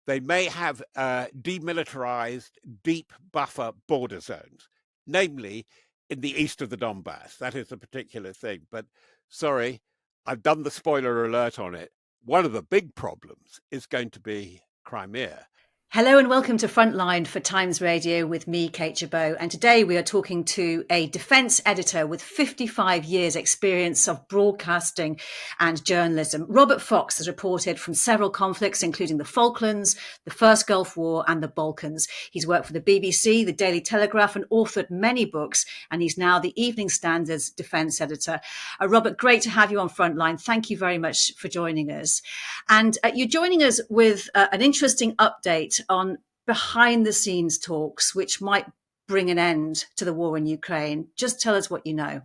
They may have demilitarized deep buffer border zones, namely in the east of the Donbass. That is a particular thing. But sorry, I've done the spoiler alert on it. One of the big problems is going to be Crimea. Hello and welcome to Frontline for Times Radio with me, Kate Chabot. And today we are talking to a defence editor with 55 years experience of broadcasting and journalism. Robert Fox has reported from several conflicts, including the Falklands, the First Gulf War and the Balkans. He's worked for the BBC, the Daily Telegraph and authored many books. And he's now the Evening Standard's defence editor. Robert, great to have you on Frontline. Thank you very much for joining us. And you're joining us with an interesting update on behind the scenes talks, which might bring an end to the war in Ukraine. Just tell us what you know.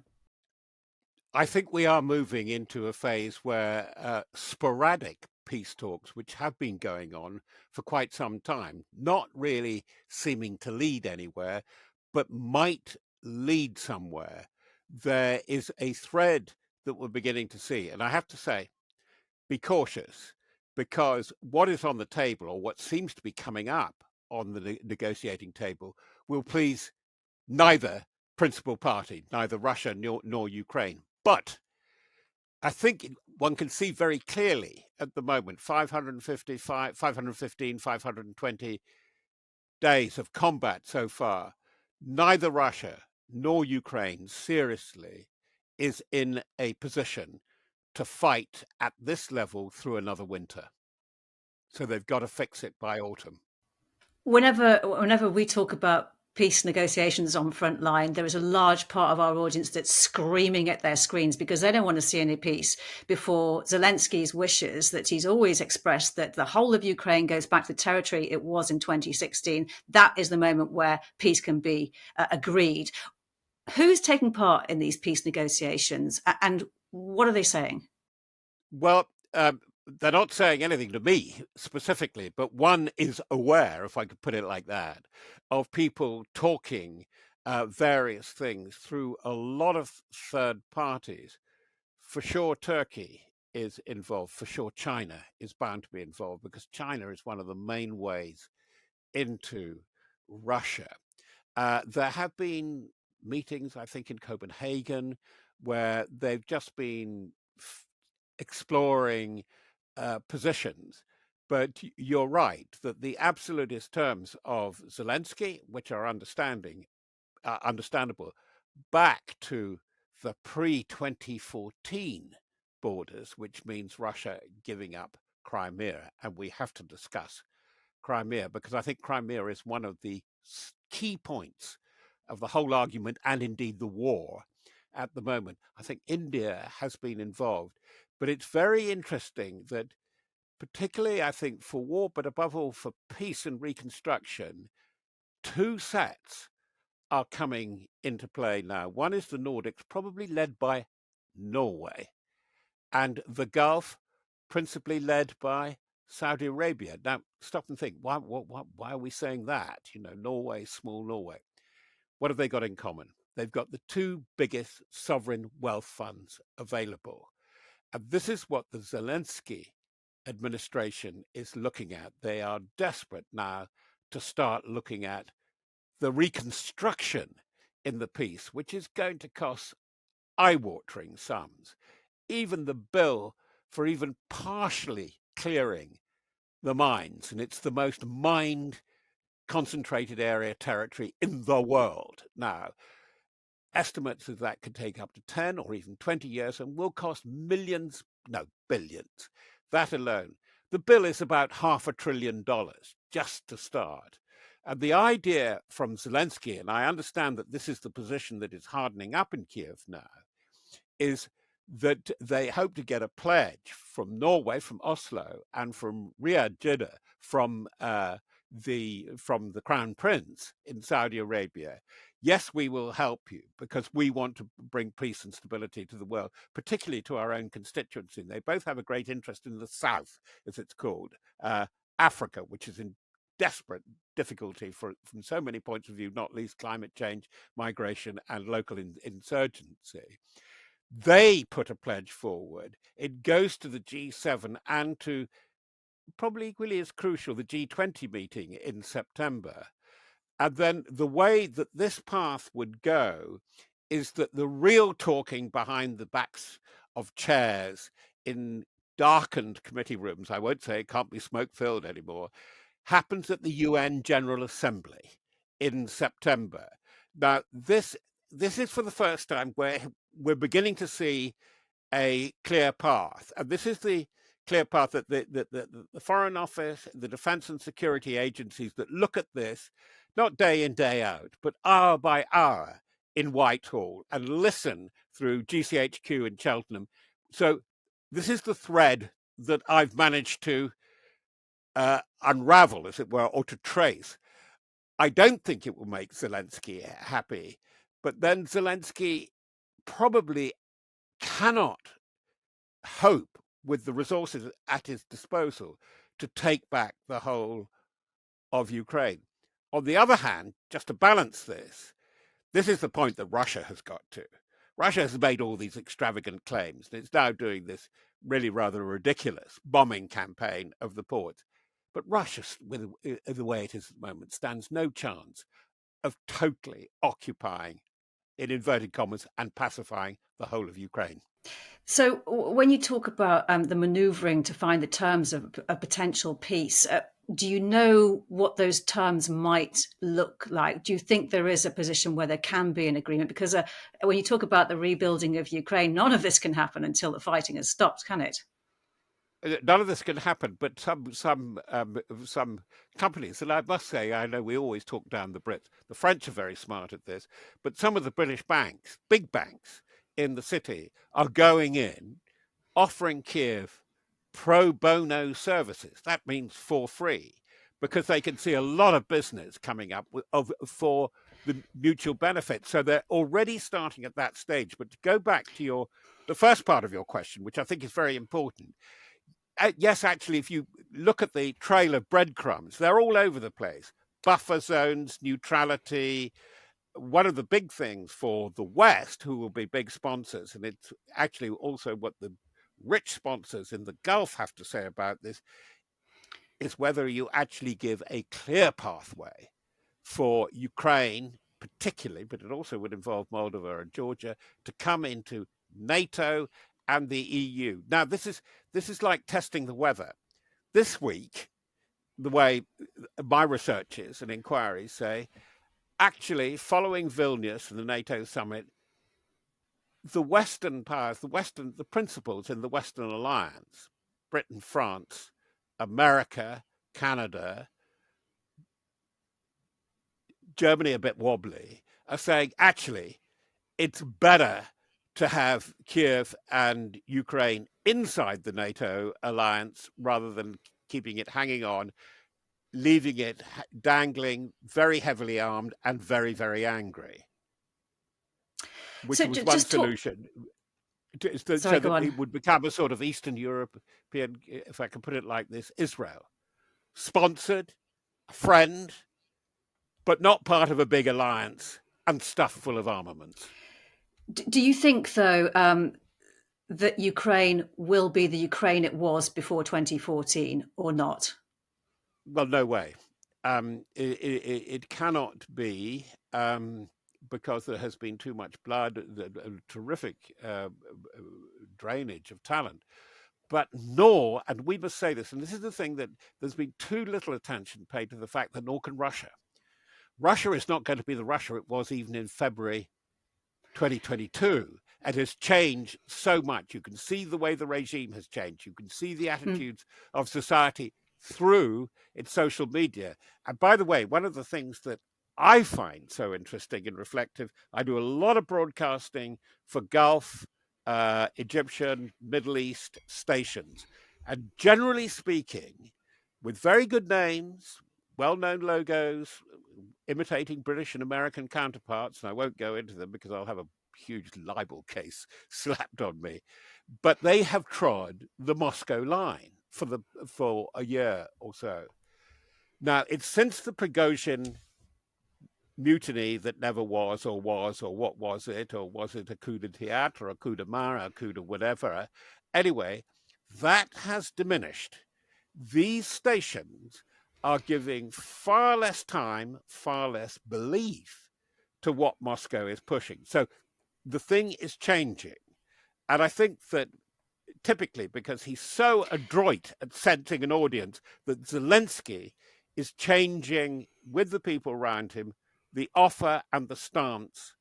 I think we are moving into a phase where sporadic peace talks, which have been going on for quite some time, not really seeming to lead anywhere, but might lead somewhere. There is a thread that we're beginning to see. And I have to say, be cautious, because what is on the table, or what seems to be coming up on the negotiating table, will please neither principal party, neither Russia nor Ukraine. But I think one can see very clearly at the moment 555, 515, 520 days of combat so far. Neither Russia nor Ukraine seriously is in a position to fight at this level through another winter. So they've got to fix it by autumn. Whenever we talk about peace negotiations on Frontline, there is a large part of our audience that's screaming at their screens because they don't want to see any peace before Zelensky's wishes that he's always expressed that the whole of Ukraine goes back to the territory it was in 2016. That is the moment where peace can be agreed. Who's taking part in these peace negotiations and what are they saying? Well, they're not saying anything to me specifically, but one is aware, if I could put it like that, of people talking various things through a lot of third parties. For sure, Turkey is involved. For sure, China is bound to be involved because China is one of the main ways into Russia. There have been meetings, I think, in Copenhagen, where they've just been exploring positions. But you're right that the absolutist terms of Zelensky, which are understandable, back to the pre-2014 borders, which means Russia giving up Crimea. And we have to discuss Crimea because I think Crimea is one of the key points of the whole argument and indeed the war at the moment. I think India has been involved, but it's very interesting that particularly, I think, for war, but above all for peace and reconstruction, two sets are coming into play now. One is the Nordics, probably led by Norway, and the Gulf, principally led by Saudi Arabia. Now, stop and think, why are we saying that? You know, Norway, small Norway. What have they got in common? They've got the two biggest sovereign wealth funds available. And this is what the Zelensky administration is looking at. They are desperate now to start looking at the reconstruction in the peace, which is going to cost eye-watering sums. Even the bill for even partially clearing the mines, and it's the most mined concentrated area territory in the world now. Estimates of that could take up to 10 or even 20 years and will cost millions, no, billions. That alone. The bill is about $500 billion just to start. And the idea from Zelensky, and I understand that this is the position that is hardening up in Kiev now, is that they hope to get a pledge from Norway, from Oslo, and from Riyadh Jeddah, from the Crown Prince in Saudi Arabia. Yes, we will help you because we want to bring peace and stability to the world, particularly to our own constituency. And they both have a great interest in the South, as it's called, Africa, which is in desperate difficulty from so many points of view, not least climate change, migration, and local insurgency. They put a pledge forward. It goes to the G7 and to probably equally as crucial, the G20 meeting in September. And then the way that this path would go is that the real talking behind the backs of chairs in darkened committee rooms, I won't say it can't be smoke filled anymore, happens at the UN General Assembly in September. Now, this is for the first time where we're beginning to see a clear path. And this is the clear path that the Foreign Office, the defense and security agencies that look at this, not day in, day out, but hour by hour in Whitehall and listen through GCHQ in Cheltenham. So this is the thread that I've managed to unravel, as it were, or to trace. I don't think it will make Zelensky happy, but then Zelensky probably cannot hope, with the resources at his disposal, to take back the whole of Ukraine. On the other hand, just to balance this is the point that Russia has got to. Russia has made all these extravagant claims, and it's now doing this really rather ridiculous bombing campaign of the ports. But Russia, with the way it is at the moment, stands no chance of totally occupying, in inverted commas, and pacifying the whole of Ukraine. So, when you talk about the manoeuvring to find the terms of a potential peace, do you know what those terms might look like? Do you think there is a position where there can be an agreement? Because when you talk about the rebuilding of Ukraine, none of this can happen until the fighting has stopped, can it? None of this can happen, but some companies, and I must say, I know we always talk down the Brits. The French are very smart at this, but some of the British banks, big banks in the city, are going in, offering Kiev pro bono services. That means for free, because they can see a lot of business coming up for the mutual benefit. So they're already starting at that stage. But to go back to the first part of your question, which I think is very important. Yes, actually, if you look at the trail of breadcrumbs, they're all over the place. Buffer zones, neutrality. One of the big things for the West, who will be big sponsors, and it's actually also what the rich sponsors in the Gulf have to say about this, is whether you actually give a clear pathway for Ukraine, particularly, but it also would involve Moldova and Georgia, to come into NATO and the EU. Now, this is like testing the weather. This week, the way my researches and inquiries say, actually, following Vilnius and the NATO summit, the Western powers, the principles in the Western alliance, Britain, France, America, Canada, Germany a bit wobbly, are saying, actually, it's better to have Kiev and Ukraine inside the NATO alliance rather than keeping it hanging on, leaving it dangling, very heavily armed and very, very angry, which So, was one just talk. solution. Sorry, So go that on. it would become a sort of Eastern European, if I can put it like this, Israel, sponsored, a friend, but not part of a big alliance and stuffed full of armaments. Do you think, though, that Ukraine will be the Ukraine it was before 2014 or not? Well, no way. It cannot be, because there has been too much blood, a terrific drainage of talent. But nor, and we must say this, and this is the thing, that there's been too little attention paid to the fact that nor can Russia. Russia is not going to be the Russia it was even in February 2022. It has changed so much. You can see the way the regime has changed. You can see the attitudes of society through its social media. And by the way, one of the things that I find so interesting and reflective, I do a lot of broadcasting for Gulf, Egyptian, Middle East stations. And generally speaking, with very good names, well-known logos, imitating British and American counterparts, and I won't go into them because I'll have a huge libel case slapped on me, but they have trod the Moscow line for a year or so. Now, it's since the Prigozhin mutiny that never was, or what was it, or was it a coup de théâtre, or a coup de main, or a coup de whatever? Anyway, that has diminished. these stations are giving far less time, far less belief to what Moscow is pushing. So the thing is changing. And I think that typically because he's so adroit at sensing an audience, that Zelensky is changing with the people around him the offer and the stance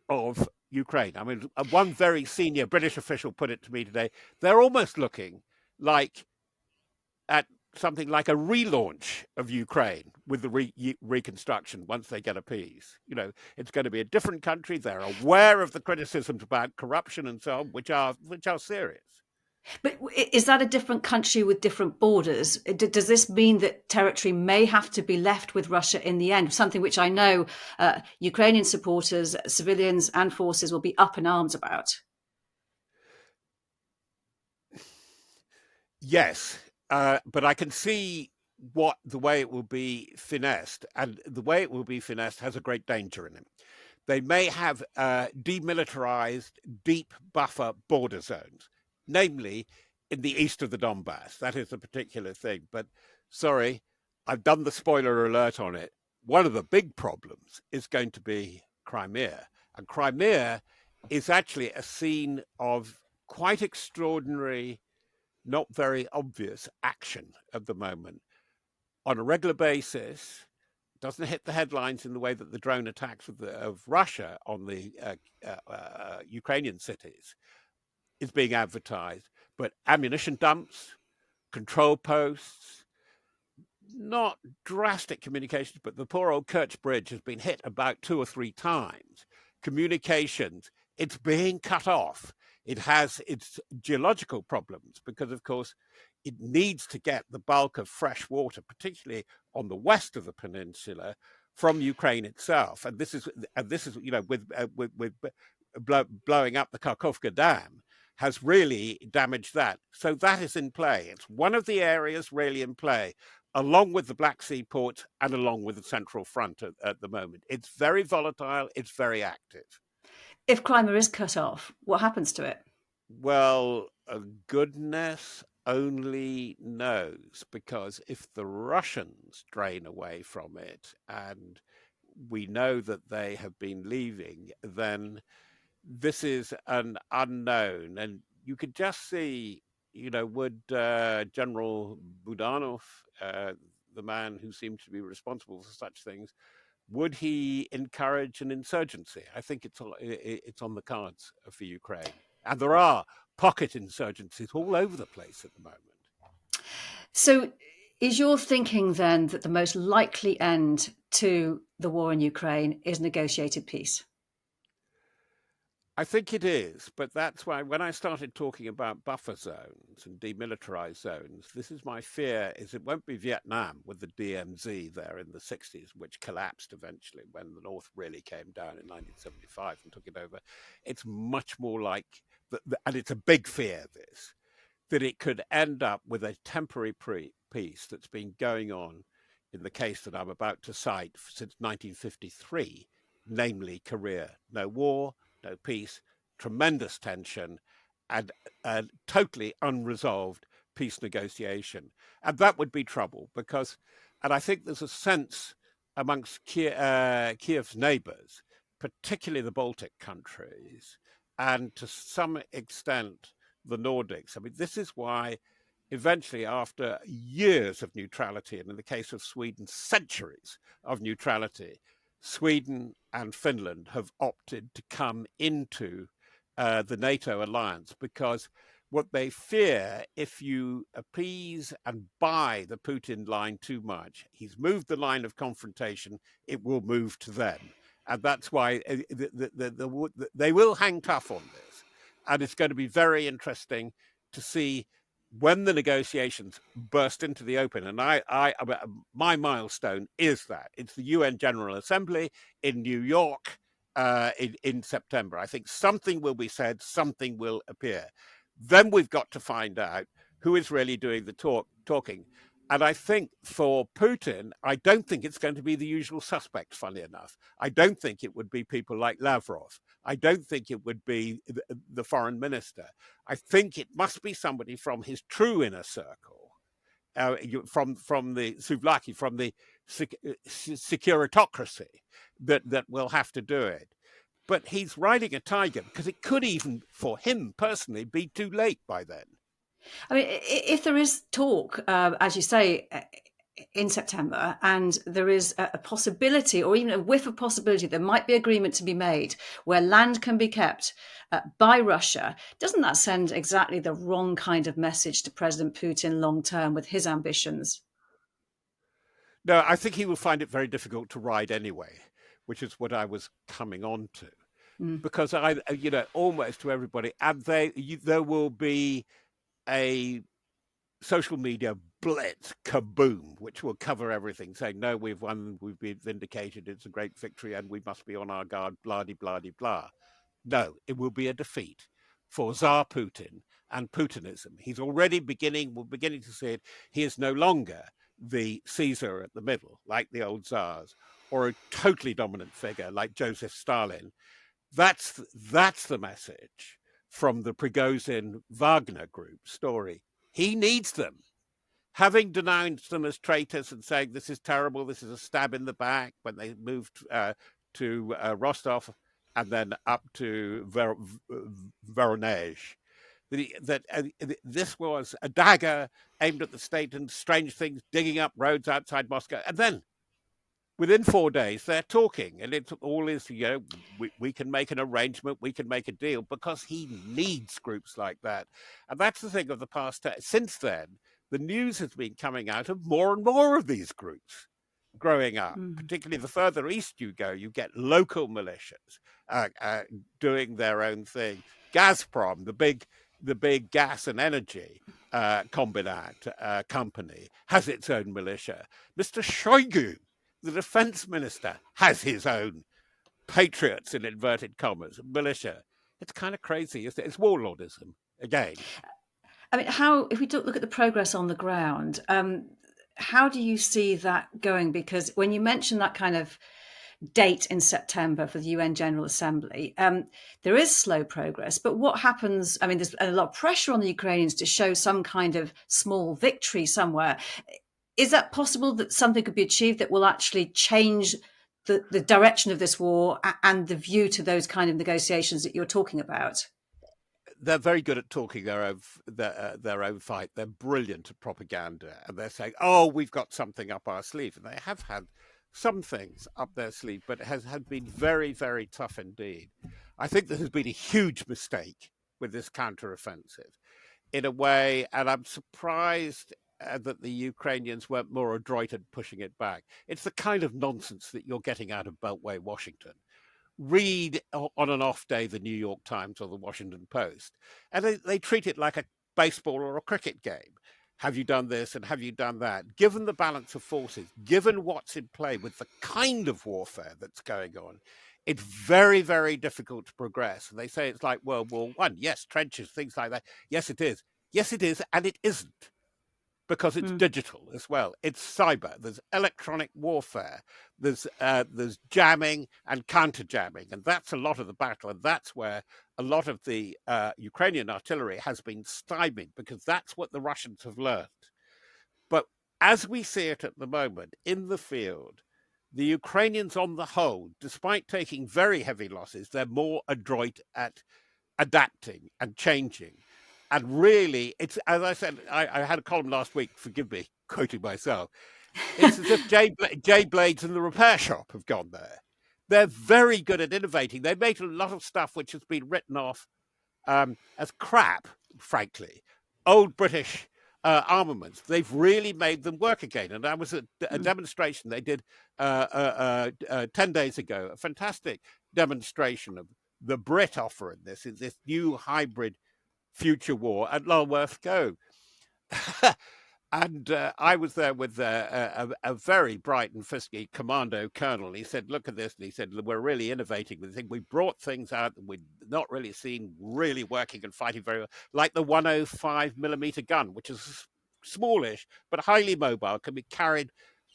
of Ukraine. I mean, one very senior British official put it to me today. They're almost looking like at something like a relaunch of Ukraine with the reconstruction once they get a peace. You know, it's going to be a different country. They're aware of the criticisms about corruption and so on, which are serious. But is that a different country with different borders? Does this mean that territory may have to be left with Russia in the end? Something which I know Ukrainian supporters, civilians and forces will be up in arms about. Yes, but I can see what the way it will be finessed, and the way it will be finessed has a great danger in it. They may have demilitarized deep buffer border zones, namely in the east of the Donbass. That is a particular thing. But sorry, I've done the spoiler alert on it. One of the big problems is going to be Crimea. And Crimea is actually a scene of quite extraordinary, not very obvious action at the moment. On a regular basis, doesn't hit the headlines in the way that the drone attacks of Russia on the Ukrainian cities is being advertised, but ammunition dumps, control posts, not drastic communications, but the poor old Kerch Bridge has been hit about 2 or 3 times. Communications, it's being cut off. It has its geological problems because, of course, it needs to get the bulk of fresh water, particularly on the west of the peninsula, from Ukraine itself. And this is you know, with blowing up the Kakhovka Dam has really damaged that. So that is in play. It's one of the areas really in play, along with the Black Sea ports and along with the Central Front at the moment. It's very volatile. It's very active. If Crimea is cut off, what happens to it? Well, goodness only knows, because if the Russians drain away from it, and we know that they have been leaving, then this is an unknown. And you could just see, you know, would General Budanov, the man who seems to be responsible for such things, would he encourage an insurgency? I think it's on the cards for Ukraine. And there are pocket insurgencies all over the place at the moment. So is your thinking then that the most likely end to the war in Ukraine is negotiated peace? I think it is, but that's why when I started talking about buffer zones and demilitarized zones, this is my fear, is it won't be Vietnam with the DMZ there in the 60s, which collapsed eventually when the North really came down in 1975 and took it over. It's much more like, and it's a big fear, this, that it could end up with a temporary peace that's been going on in the case that I'm about to cite since 1953, namely Korea. No war, no peace, tremendous tension, and a totally unresolved peace negotiation. And that would be trouble because, and I think there's a sense amongst Kiev's neighbors, particularly the Baltic countries, and to some extent the Nordics. I mean, this is why eventually, after years of neutrality, and in the case of Sweden, centuries of neutrality, Sweden and Finland have opted to come into the NATO alliance, because what they fear, if you appease and buy the Putin line too much, he's moved the line of confrontation, it will move to them. And that's why they will hang tough on this. And it's going to be very interesting to see when the negotiations burst into the open. And my milestone is that it's the UN General Assembly in New York in September. I think something will be said, something will appear. Then we've got to find out who is really doing the talking. And I think for Putin, I don't think it's going to be the usual suspects, funny enough. I don't think it would be people like Lavrov. I don't think it would be the foreign minister. I think it must be somebody from his true inner circle, from the souvlaki, from the securitocracy that will have to do it. But he's riding a tiger because it could even, for him personally, be too late by then. I mean, if there is talk, as you say, in September, and there is a possibility, or even a whiff of possibility, there might be agreement to be made where land can be kept by Russia, doesn't that send exactly the wrong kind of message to President Putin long term with his ambitions? No, I think he will find it very difficult to ride anyway, which is what I was coming on to. Mm. Because almost to everybody, and there will be a social media blitz kaboom, which will cover everything, saying, no, we've won, we've been vindicated, it's a great victory, and we must be on our guard, blah, de, blah, de, blah. No, it will be a defeat for Tsar Putin and Putinism. We're beginning to see it. He is no longer the Caesar at the middle, like the old Tsars, or a totally dominant figure like Joseph Stalin. That's the message from the Prigozhin Wagner group story. He needs them. Having denounced them as traitors and saying this is terrible, this is a stab in the back when they moved to Rostov and then up to Voronezh, this was a dagger aimed at the state and strange things, digging up roads outside Moscow. And then within 4 days, they're talking, and it all is, we can make an arrangement, we can make a deal, because he needs groups like that. And that's the thing of the past. Since then, the news has been coming out of more and more of these groups growing up. Particularly the further east you go, you get local militias doing their own thing. Gazprom, the big gas and energy combinat company, has its own militia. Mr. Shoigu, the defense minister, has his own patriots, in inverted commas, militia. It's kind of crazy, isn't it? It's warlordism again. I mean, if we look at the progress on the ground, how do you see that going? Because when you mention that kind of date in September for the UN General Assembly, there is slow progress. But what happens? I mean, there's a lot of pressure on the Ukrainians to show some kind of small victory somewhere. Is that possible that something could be achieved that will actually change the direction of this war and the view to those kind of negotiations that you're talking about? They're very good at talking their own fight. They're brilliant at propaganda, and they're saying, "Oh, we've got something up our sleeve," and they have had some things up their sleeve, but it has been very, very tough indeed. I think there has been a huge mistake with this counteroffensive, in a way, and I'm surprised that the Ukrainians weren't more adroit at pushing it back. It's the kind of nonsense that you're getting out of Beltway, Washington. Read on an off day the New York Times or the Washington Post, and they treat it like a baseball or a cricket game. Have you done this and have you done that? Given the balance of forces, given what's in play with the kind of warfare that's going on, it's very, very difficult to progress. And they say it's like World War I. Yes, trenches, things like that. Yes, it is. Yes, it is, and it isn't. Because it's digital as well. It's cyber. There's electronic warfare. There's jamming and counter jamming, and that's a lot of the battle. And that's where a lot of the Ukrainian artillery has been stymied, because that's what the Russians have learned. But as we see it at the moment in the field, the Ukrainians, on the whole, despite taking very heavy losses, they're more adroit at adapting and changing. And really, it's, as I said, I had a column last week, forgive me, quoting myself. It's as if Jay Blades and the repair shop have gone there. They're very good at innovating. They made a lot of stuff which has been written off as crap, frankly. Old British armaments. They've really made them work again. And I was at a demonstration they did 10 days ago, a fantastic demonstration of the Brit offering this new hybrid future war at Lulworth Go. And I was there with a very bright and frisky commando colonel. He said, look at this. And he said, we're really innovating with this thing. We brought things out that we'd not really seen really working and fighting very well, like the 105 millimeter gun, which is smallish, but highly mobile, can be carried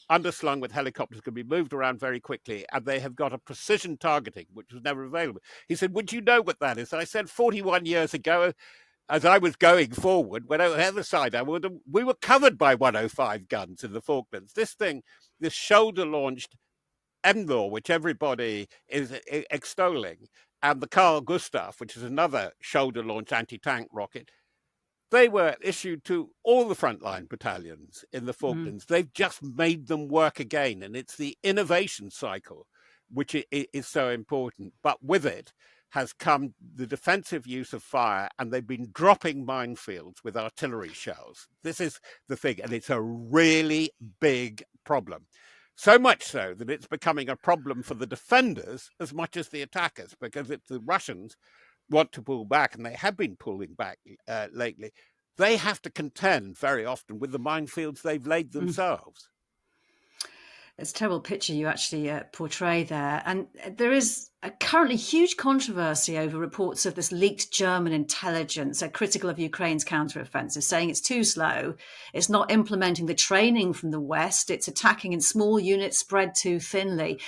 underslung with helicopters, can be moved around very quickly, and they have got a precision targeting, which was never available. He said, would you know what that is? I said, 41 years ago, as I was going forward, whatever side I would, we were covered by 105 guns in the Falklands. This shoulder-launched M-Law, which everybody is extolling, and the Carl Gustaf, which is another shoulder-launched anti-tank rocket, they were issued to all the frontline battalions in the Falklands. They've just made them work again. And it's the innovation cycle which is so important. But with it has come the defensive use of fire, and they've been dropping minefields with artillery shells. This is the thing, and it's a really big problem. So much so that it's becoming a problem for the defenders as much as the attackers, because if the Russians want to pull back, and they have been pulling back lately, they have to contend very often with the minefields they've laid themselves. It's a terrible picture you actually portray there. And there is a currently huge controversy over reports of this leaked German intelligence critical of Ukraine's counteroffensive, saying it's too slow, it's not implementing the training from the West, it's attacking in small units spread too thinly.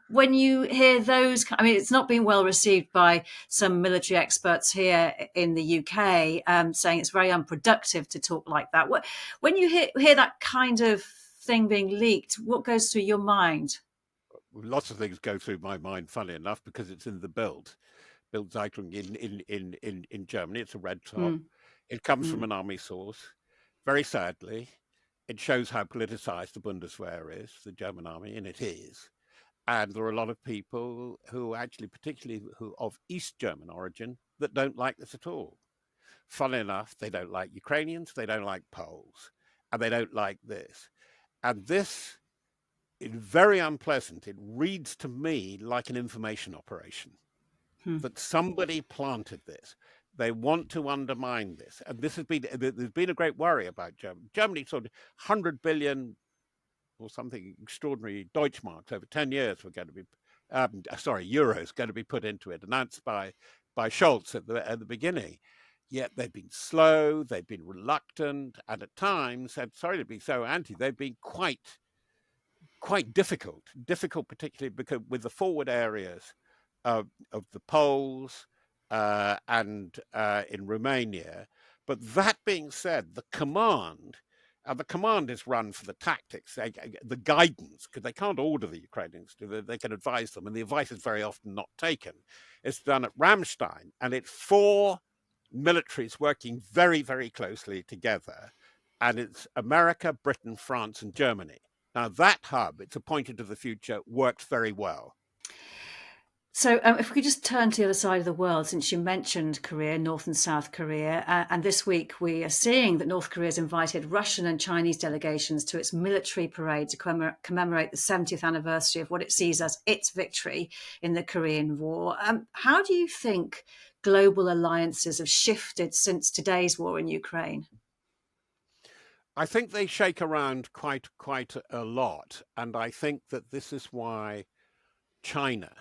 When you hear those, I mean, it's not been well received by some military experts here in the UK, saying it's very unproductive to talk like that. When you hear that kind of thing being leaked, what goes through your mind? Lots of things go through my mind, funny enough, because it's in the Bildzeitung in Germany. It's a red top. It comes from an army source. Very sadly, it shows how politicized the Bundeswehr is, the German army, and it is. And there are a lot of people who actually, particularly who of East German origin, that don't like this at all. Funnily enough, they don't like Ukrainians, they don't like Poles, and they don't like this. And this is very unpleasant. It reads to me like an information operation, that somebody planted this. They want to undermine this. And there's been a great worry about Germany. Germany sort of 100 billion or something extraordinary Deutschmarks over 10 years were going to be, euros going to be put into it, announced by Scholz at the beginning. Yet they've been slow, they've been reluctant, and at times, and sorry to be so anti, they've been quite difficult, particularly because with the forward areas of the Poles and in Romania. But that being said, the command is run for the tactics, the guidance, because they can't order the Ukrainians to, they can advise them, and the advice is very often not taken. It's done at Ramstein, and it's four militaries working very, very closely together, and it's America, Britain, France, and Germany. Now that hub, it's a pointer to the future, worked very well. So if we could just turn to the other side of the world, since you mentioned Korea, North and South Korea, and this week we are seeing that North Korea has invited Russian and Chinese delegations to its military parade to commemorate the 70th anniversary of what it sees as its victory in the Korean War. How do you think global alliances have shifted since today's war in Ukraine? I think they shake around quite a lot. And I think that this is why China,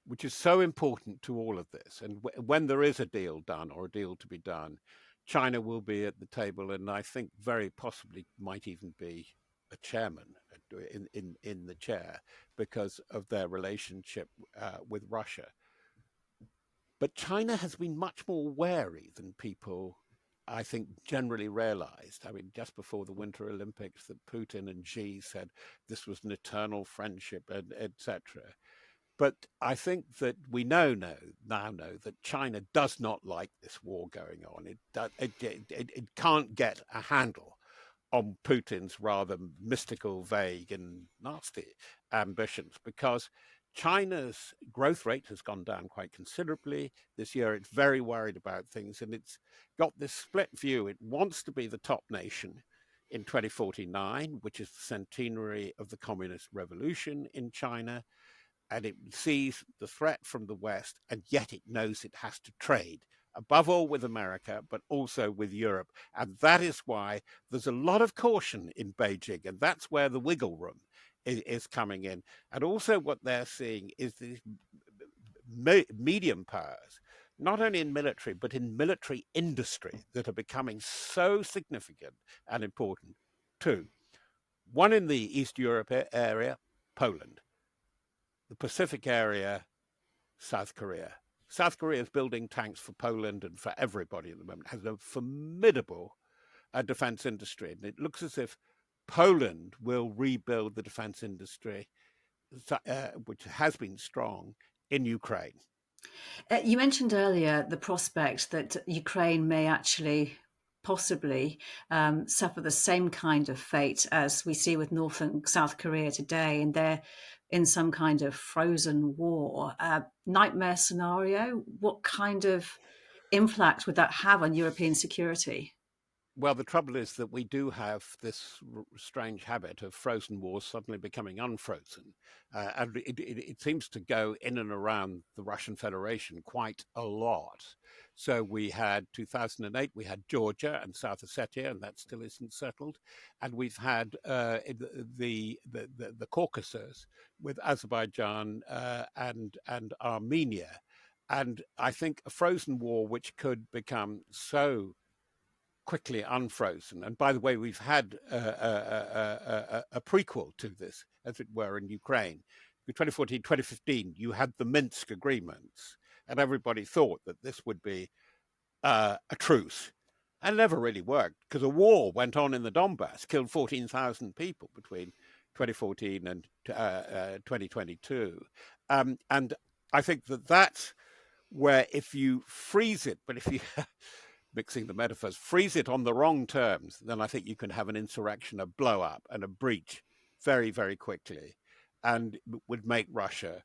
which is so important to all of this, and when there is a deal done or a deal to be done, China will be at the table, and I think very possibly might even be a chairman in the chair because of their relationship with Russia. But China has been much more wary than people, I think, generally realized. I mean, just before the Winter Olympics, that Putin and Xi said this was an eternal friendship, etc. But I think that we now know that China does not like this war going on. It can't get a handle on Putin's rather mystical, vague, and nasty ambitions, because China's growth rate has gone down quite considerably this year. It's very worried about things, and it's got this split view. It wants to be the top nation in 2049, which is the centenary of the Communist Revolution in China, and it sees the threat from the West, and yet it knows it has to trade, above all with America, but also with Europe. And that is why there's a lot of caution in Beijing, and that's where the wiggle room is coming in. And also what they're seeing is these medium powers, not only in military, but in military industry, that are becoming so significant and important too. One in the East Europe area, Poland. The Pacific area, South Korea. South Korea is building tanks for Poland and for everybody at the moment, has a formidable defense industry. And it looks as if Poland will rebuild the defense industry, which has been strong in Ukraine. You mentioned earlier the prospect that Ukraine may actually possibly suffer the same kind of fate as we see with North and South Korea today, and they're in some kind of frozen war. Nightmare scenario. What kind of impact would that have on European security? Well, the trouble is that we do have this strange habit of frozen wars suddenly becoming unfrozen. And it seems to go in and around the Russian Federation quite a lot. So we had 2008, we had Georgia and South Ossetia, and that still isn't settled. And we've had the Caucasus with Azerbaijan and Armenia. And I think a frozen war, which could become so quickly unfrozen. And by the way, we've had a prequel to this, as it were, in Ukraine. In 2014, 2015, you had the Minsk agreements, and everybody thought that this would be a truce. And it never really worked because a war went on in the Donbass, killed 14,000 people between 2014 and 2022. And I think that that's where if you freeze it, but if you mixing the metaphors, freeze it on the wrong terms, then I think you can have an insurrection, a blow up, and a breach very, very quickly, and would make Russia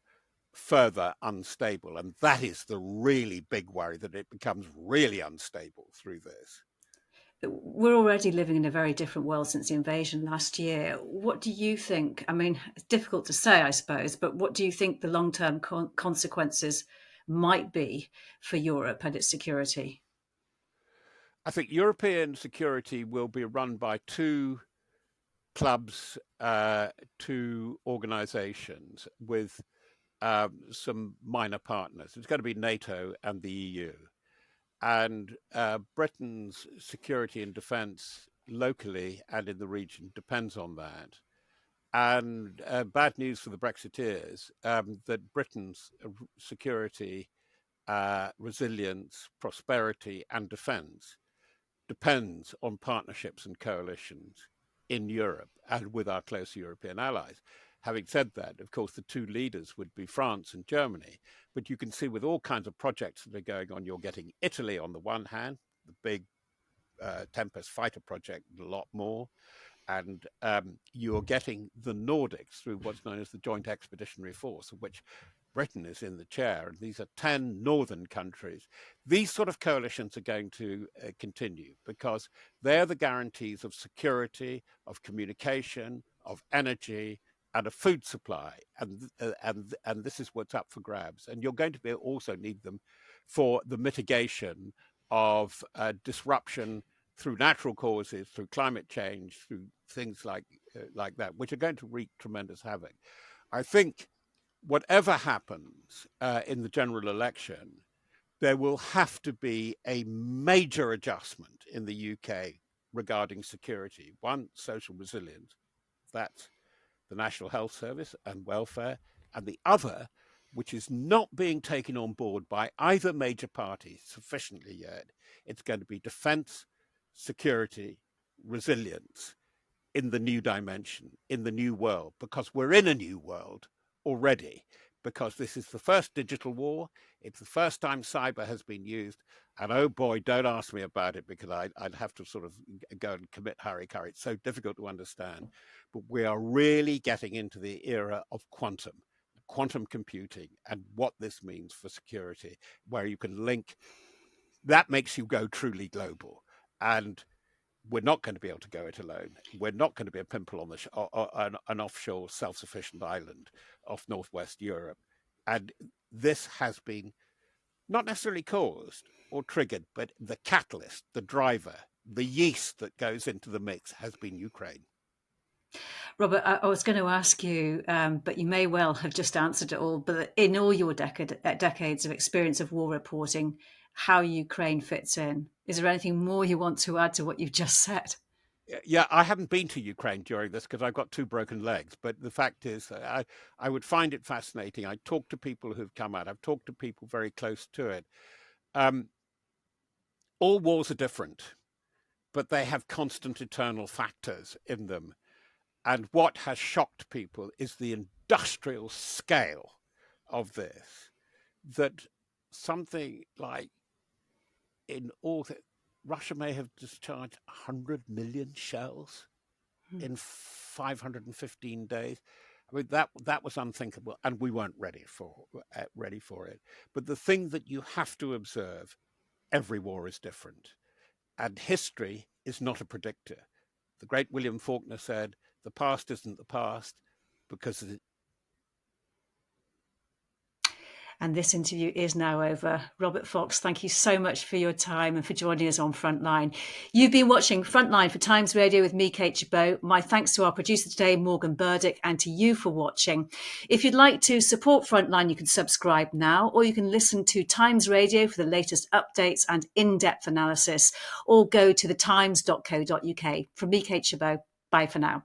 further unstable. And that is the really big worry, that it becomes really unstable through this. We're already living in a very different world since the invasion last year. What do you think? I mean, it's difficult to say, I suppose, but what do you think the long-term consequences might be for Europe and its security? I think European security will be run by two clubs, two organizations with some minor partners. It's going to be NATO and the EU. And Britain's security and defense locally and in the region depends on that. And bad news for the Brexiteers, that Britain's security, resilience, prosperity, and defense depends on partnerships and coalitions in Europe and with our close European allies. Having said that, of course, the two leaders would be France and Germany. But you can see with all kinds of projects that are going on, you're getting Italy on the one hand, the big Tempest fighter project, a lot more. And you're getting the Nordics through what's known as the Joint Expeditionary Force, of which Britain is in the chair. And these are 10 northern countries. These sort of coalitions are going to continue because they're the guarantees of security, of communication, of energy, and a food supply. And this is what's up for grabs. And you're going to also need them for the mitigation of disruption through natural causes, through climate change, through things like that, which are going to wreak tremendous havoc. I think whatever happens in the general election, there will have to be a major adjustment in the UK regarding security. One, social resilience. That's the National Health Service and welfare. And the other, which is not being taken on board by either major party sufficiently yet, it's going to be defense, security, resilience in the new dimension, in the new world, because we're in a new world already, because this is the first digital war. It's the first time cyber has been used. And oh boy, don't ask me about it, because I'd have to sort of go and commit harikari. It's so difficult to understand. But we are really getting into the era of quantum computing, and what this means for security, where you can link. That makes you go truly global. And we're not going to be able to go it alone. We're not going to be a pimple on an offshore self-sufficient island off northwest Europe. And this has been not necessarily caused or triggered, but the catalyst, the driver, the yeast that goes into the mix has been Ukraine. Robert, I was going to ask you, but you may well have just answered it all. But in all your decades of experience of war reporting, how Ukraine fits in, is there anything more you want to add to what you've just said? Yeah, I haven't been to Ukraine during this because I've got two broken legs. But the fact is, I would find it fascinating. I talk to people who've come out. I've talked to people very close to it. Um, all wars are different, but they have constant eternal factors in them. And what has shocked people is the industrial scale of this. That something like in all, Russia may have discharged 100 million shells in 515 days. I mean that was unthinkable, and we weren't ready for it. But the thing that you have to observe: every war is different, and history is not a predictor. The great William Faulkner said, "The past isn't the past because And this interview is now over. Robert Fox, thank you so much for your time and for joining us on Frontline. You've been watching Frontline for Times Radio with me, Kate Chabot. My thanks to our producer today, Morgan Burdick, and to you for watching. If you'd like to support Frontline, you can subscribe now, or you can listen to Times Radio for the latest updates and in-depth analysis, or go to thetimes.co.uk. From me, Kate Chabot, bye for now.